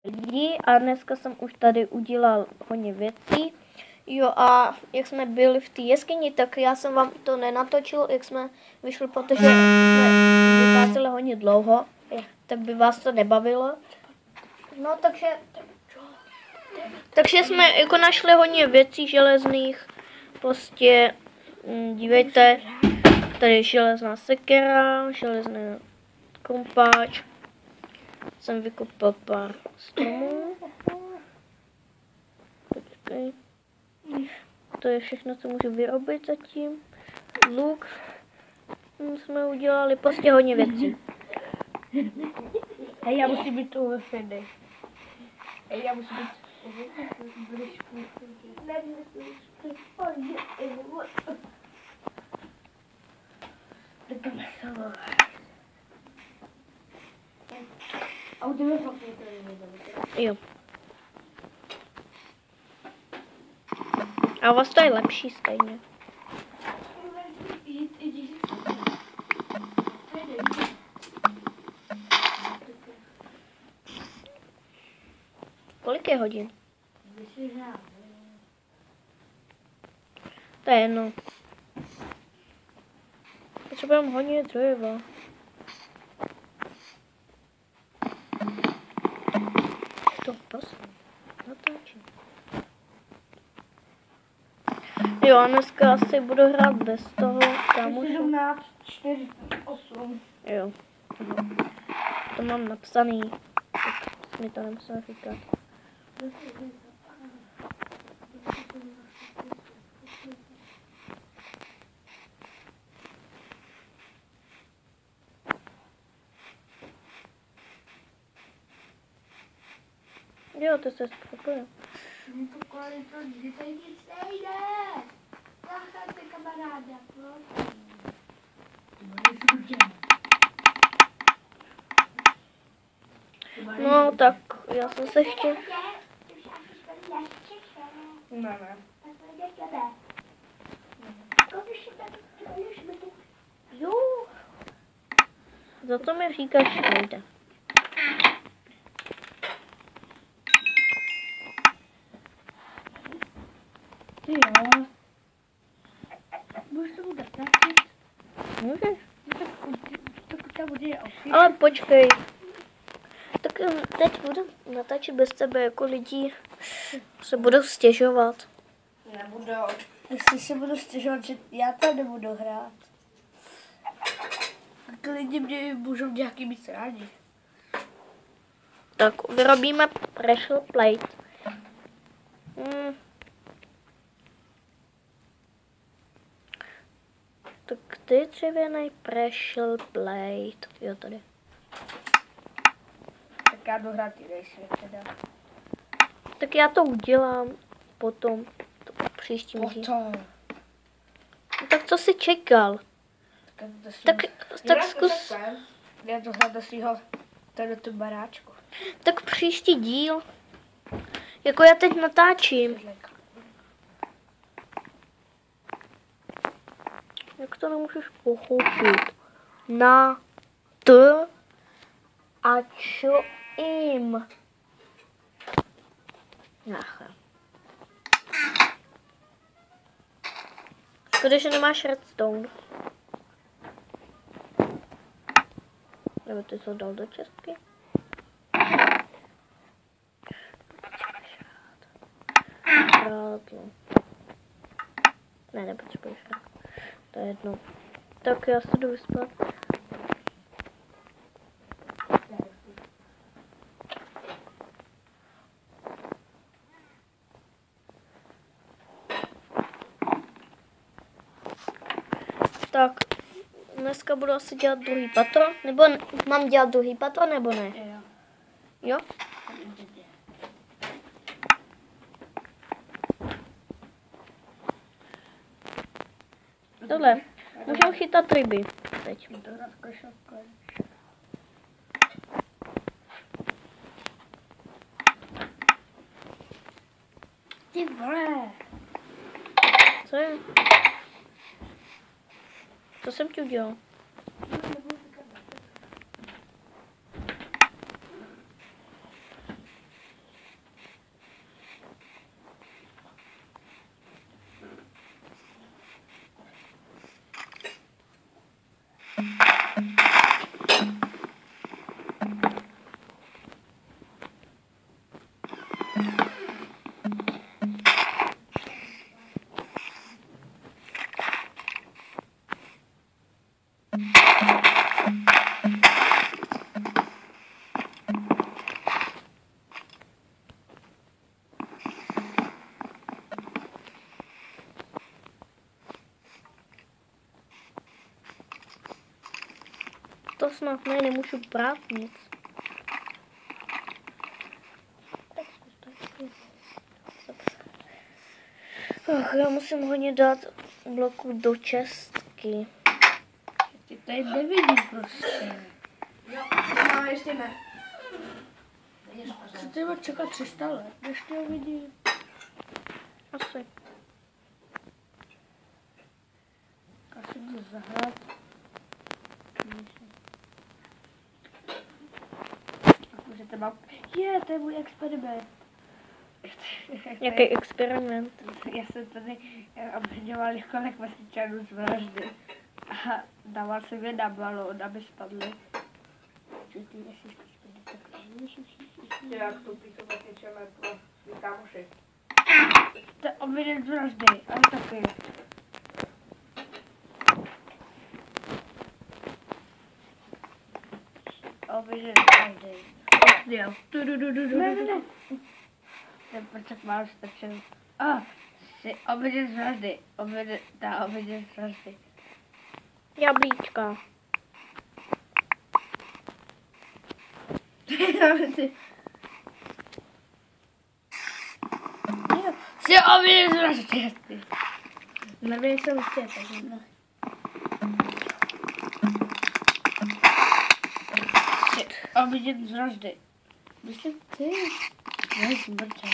lidi a dneska jsem už tady udělal hodně věcí. Jo, a jak jsme byli v té jeskyni, tak já jsem vám to nenatočil, jak jsme vyšli, protože jsme vycházeli hodně dlouho, tak by vás to nebavilo. No, takže jsme jako našli hodně věcí železných, prostě dívejte, tady je železná sekera, železný krumpáč, jsem vykopal pár stromů. Počkej. To je všechno, co můžu vyrobit zatím. Luk jsme udělali, prostě hodně věcí. Hej, já musím být tu šedý. Hej, já musím být Jo. A vás to je lepší stejně. Kolik je hodin? To je jedno. Potřebujeme hodně dřeva. To prostě natáčím. Jo, a dneska asi budu hrát bez toho kámoše. 17, 4, 8. Jo. To mám napsaný. Tak mi to nemusíme říkat. Jo, to se spokojím. To kolik to tady nic nejde. Zachránte kamaráda, prosím. No, tak já jsem se ještě... Ne. Jo. Za to mi říkáš, nejde. Ty jo. Můžeš to vůbec natáčet? Můžeš? Tak to bude asi. Ale počkej. Tak teď budu natáčet bez tebe, jako lidi se budou stěžovat. Nebudu. Jestli se budu stěžovat, že já tam nebudu hrát. Tak lidi mě můžou nějaký být rádi. Tak vyrobíme pressure plate. Tak ty dřevěný pressure plate. Jo, tady. Tak já jdu hrát jiný svět teda. Tak já to udělám potom. Příštím díle. Potom. Tak co jsi čekal? Tak zkus. Já to hrát do svýho tady tu baráčku. Tak příští díl. Jako já teď natáčím. Jak to nemůžeš pochopit? Na t a čo im. Nacha. Škoda, že nemáš redstone. Nebo ty to dal do čestky? Prádlo. Ne, nepotřebuješ rák. To je jedno. Tak já se jdu vyspat. Tak, dneska budu asi dělat druhý patro, nebo mám dělat druhý patro, nebo ne? Jo? Tohle, můžeme chytat ryby teď. Ty vole. Co je? Co jsem ti udělal? To snad ne, nemůžu brát nic. Ach, já musím hodně dát bloků do čestky. Ty tady nevidí prostě. Jo, máme ještě ne. Co ty máš čekat 300 let, než ty ho vidí? Asi. Asi jdu zahrát. Můžete mám... to je můj experiment. Jaký experiment? Já jsem tady obměňoval několik vesničanů z vraždy. A dával jsem je na balón, aby spadly. Jak to písovat něčeme pro svý kámoši. To je obviněn z vraždy, ale taky. Obviněn z vraždy. Jo. Ne. Ten prček málo stačil. Jsi obviněn z vraždy. Obviněn z vraždy. Jablíčka. Jsi obviněn z vraždy. Nevím, jsem chtěl, takže ne. Jsi obviněn z vraždy. Myslím ty. Nejsem mrtvý.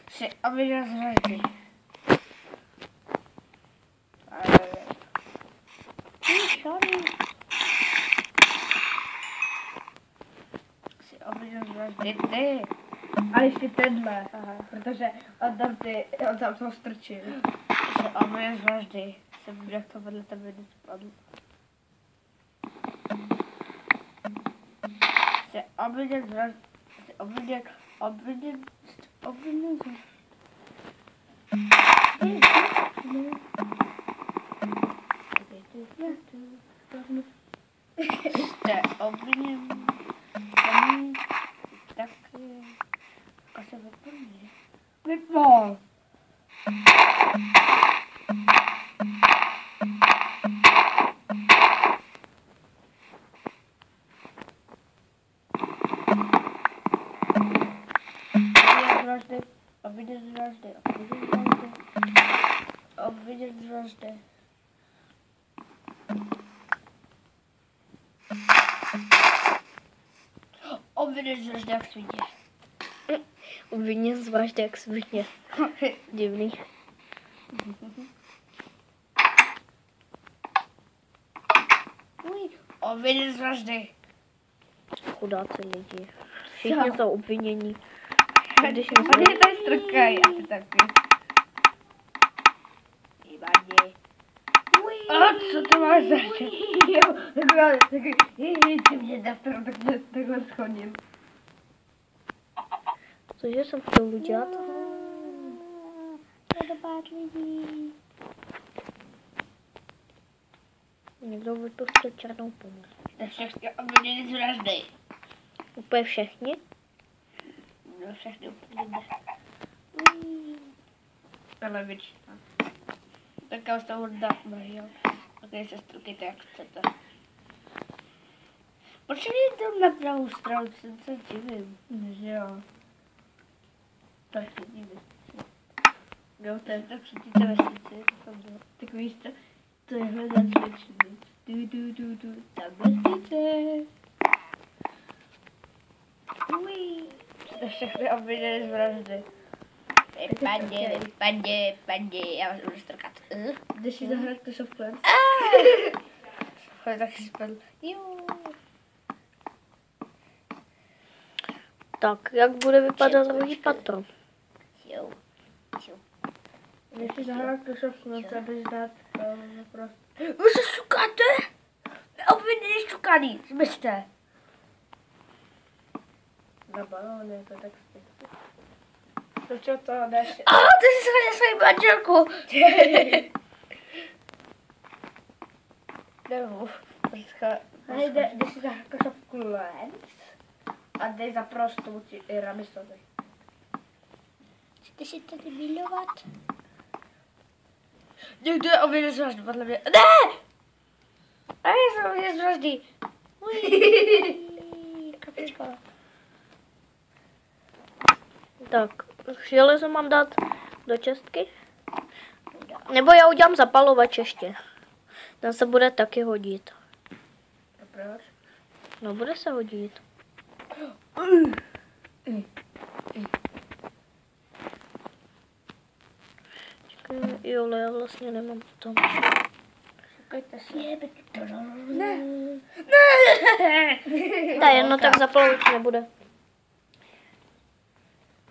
Jsi obviněn z vraždy. Jsi obviněn z vraždy. Ty. A ještě tenhle, Aha. protože on tam toho strčil. Jsi obviněn z vraždy. Jsem jak to vedle tebe nespadl. Jsi obviněn z vraždy. Jsi obviněn z vraždy. Jste obviněn. Tak asi vyplně. Vypol. Obviněn z vraždy. Obviněn z vraždy. Obviněn z vraždy jak svině. Obviněn z vraždy jak svině. Divný. Obviněn z vraždy. Chudáci lidi. Všichni jsou obvinění. Když Oni je tady strkají a ty taky. Jebadě. Co to máš za čas? Jo, jako já taky, ty mě zastrl, takhle schodím. Cože jsem chtěl udělat? To pár lidí. Někdo vypustil černou pomoc. To všechny obvinění z vraždy. Úplně všichni? No všechny úplně ne. Ale většina. Tak já už toho dát mrhil. Ok, se strkejte jak chcete. Proč nejde na pravou stranu, jsem se divím. Že jo. Tak se divím. Jo, to je tak přitíte vesnici. Tak víš co? To je hledat většinu. Tam vesnice. To všechny obviněny z vraždy. Vypadě, já vás budu strkat. Jdeš si zahrát Clash of Clans? Ale taky spadl. Jo. Tak, jak bude vypadat druhý patro? Jo. Jdeš si zahrát Clash of Clans, abys dát prostě. Vy se šukáte? Obvinění šukaný, zbyšte. Na balóny, jako tak To čo to dáš? ty si schodil svoji manželku. Nebo. Hej, Dej si za šapku lens a dej za prostú ramisovi. Chcete si tady milovat? Někdo je obědě zvlášť podle mě. Ne! A já jsem obědě zvláštní. Kapička. Tak, železo mám dát do čestky? Nebo já udělám zapalovač ještě. Ten se bude taky hodit. A proč? No, bude se hodit. Čekaj, jo, ale já vlastně nemám to. Čekajte si. Ne. Ta jedno tak zapalovač nebude.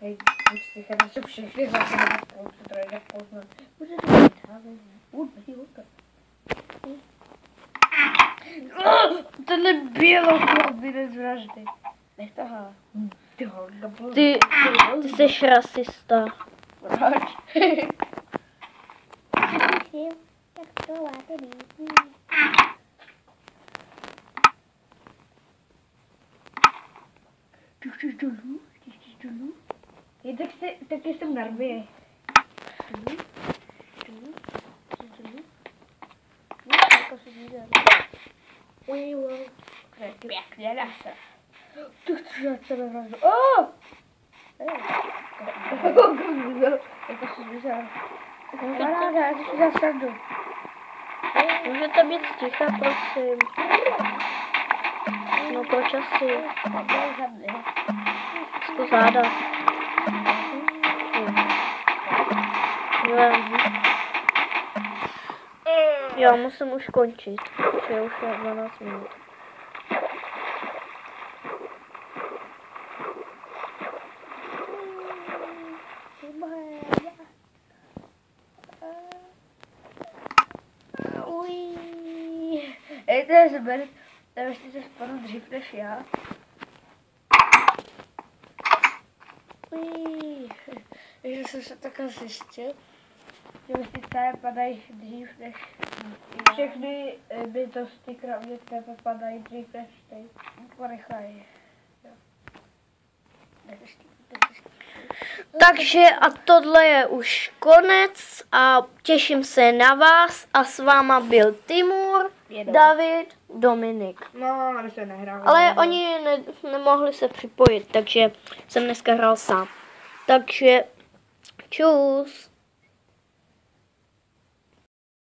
Hej, buď ticha, to jsou všechny hlasy na spolu, to je nepoznat. Bude to být, ale Tenhle běloch obědě zvláštní. nech toho. Ty holka, Ty jsi rasista. proč? Jak to máte být? Ty chceš dolů? Je, tak jsem nervy. Pěkně nase. Tu chceš dát sebe vraždu. Jako jsi vyzal. Kamaráda, já ti dám srandu. Můžete být sticha, prosím. No, proč asi? Zkus hádat. Já musím už končit, protože už je 12 minut. Ej, to je super. Tam ještě se spadnu dřív než já. Takže jsem se takhle zjistil, že mystické padají dřív než všechny bytosti, kromě tebe, padají dřív než ty. Porychleji. Takže a tohle je už konec a těším se na vás a s váma byl Timur, David, Dominik. No, aby se nehrál. Ale oni nemohli se připojit, takže jsem dneska hrál sám. Takže čus.